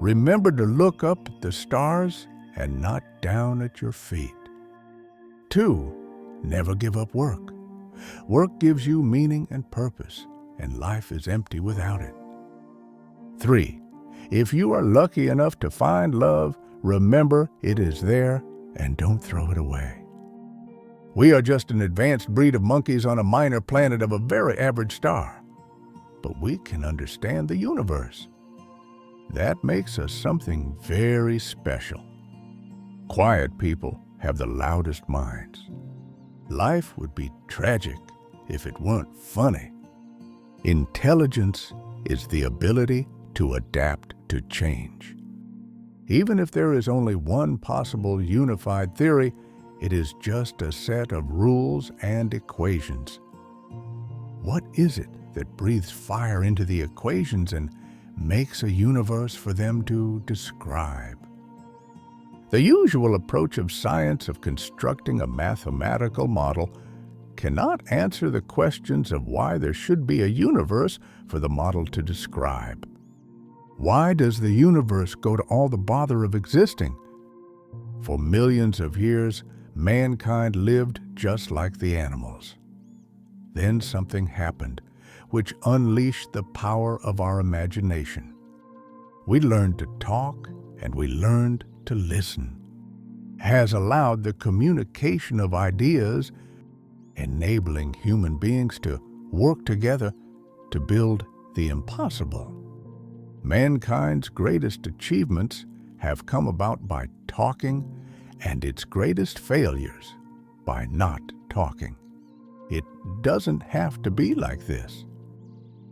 Remember to look up at the stars and not down at your feet. 2. Never give up work. Work gives you meaning and purpose, and life is empty without it. 3. If you are lucky enough to find love, remember it is there and don't throw it away. We are just an advanced breed of monkeys on a minor planet of a very average star, but we can understand the universe. That makes us something very special. Quiet people have the loudest minds. Life would be tragic if it weren't funny. Intelligence is the ability to adapt to change. Even if there is only one possible unified theory, it is just a set of rules and equations. What is it that breathes fire into the equations and makes a universe for them to describe? The usual approach of science of constructing a mathematical model cannot answer the questions of why there should be a universe for the model to describe. Why does the universe go to all the bother of existing? For millions of years, mankind lived just like the animals. Then something happened which unleashed the power of our imagination. We learned to talk and we learned to listen. Has allowed the communication of ideas, enabling human beings to work together to build the impossible. Mankind's greatest achievements have come about by talking, and its greatest failures by not talking. It doesn't have to be like this.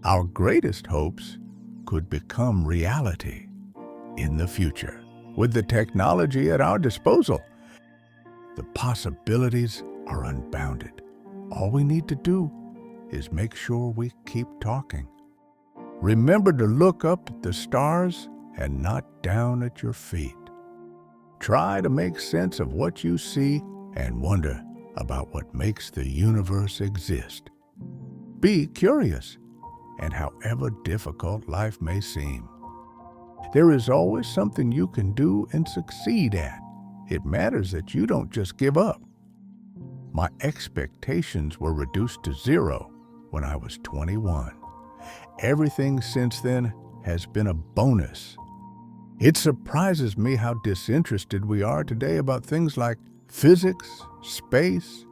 Our greatest hopes could become reality in the future with the technology at our disposal. The possibilities are unbounded. All we need to do is make sure we keep talking. Remember to look up at the stars and not down at your feet. Try to make sense of what you see and wonder about what makes the universe exist. Be curious, and however difficult life may seem, there is always something you can do and succeed at. It matters that you don't just give up. My expectations were reduced to 0 when I was 21. Everything since then has been a bonus. It surprises me how disinterested we are today about things like physics, space,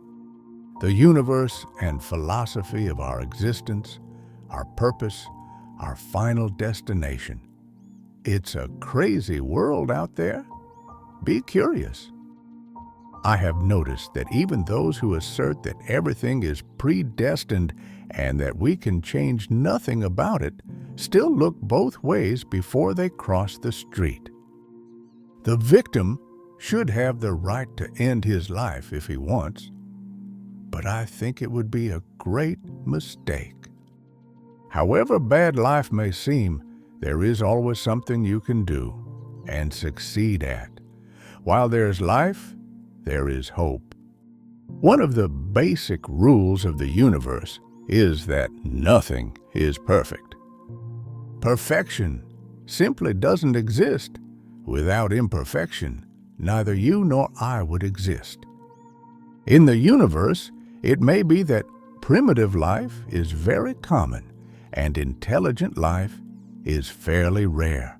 the universe, and philosophy of our existence, our purpose, our final destination. It's a crazy world out there. Be curious. I have noticed that even those who assert that everything is predestined and that we can change nothing about it still look both ways before they cross the street. The victim should have the right to end his life if he wants, but I think it would be a great mistake. However bad life may seem, there is always something you can do and succeed at. While there's life, there is hope. One of the basic rules of the universe is that nothing is perfect. Perfection simply doesn't exist. Without imperfection, neither you nor I would exist. In the universe, it may be that primitive life is very common and intelligent life is fairly rare.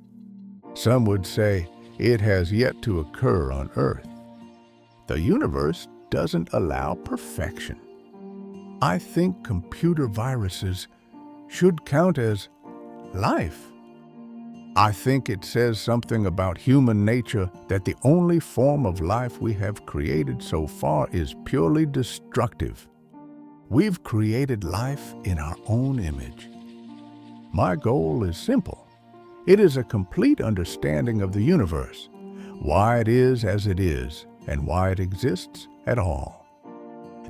Some would say it has yet to occur on Earth. The universe doesn't allow perfection. I think computer viruses should count as life. I think it says something about human nature that the only form of life we have created so far is purely destructive. We've created life in our own image. My goal is simple. It is a complete understanding of the universe, why it is as it is, and why it exists at all.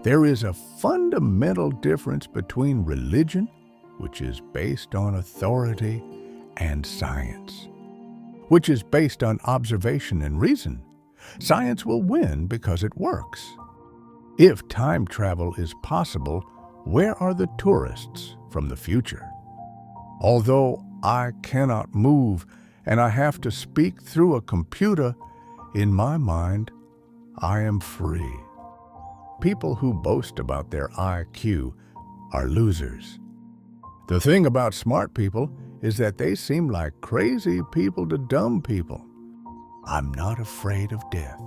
There is a fundamental difference between religion, which is based on authority, and science, which is based on observation and reason. Science will win because it works. If time travel is possible, where are the tourists from the future? Although I cannot move and I have to speak through a computer, in my mind, I am free. People who boast about their IQ are losers. The thing about smart people is that they seem like crazy people to dumb people. I'm not afraid of death,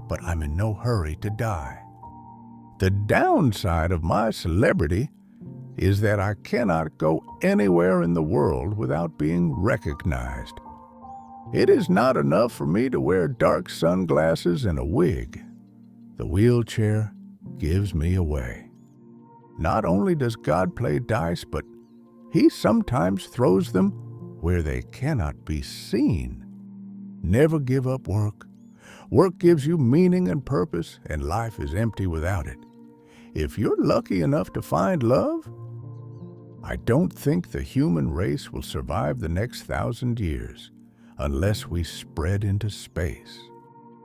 but I'm in no hurry to die. The downside of my celebrity is that I cannot go anywhere in the world without being recognized. It is not enough for me to wear dark sunglasses and a wig. The wheelchair gives me away. Not only does God play dice, but He sometimes throws them where they cannot be seen. Never give up work. Work gives you meaning and purpose, and life is empty without it. If you're lucky enough to find love, I don't think the human race will survive the next 1,000 years unless we spread into space.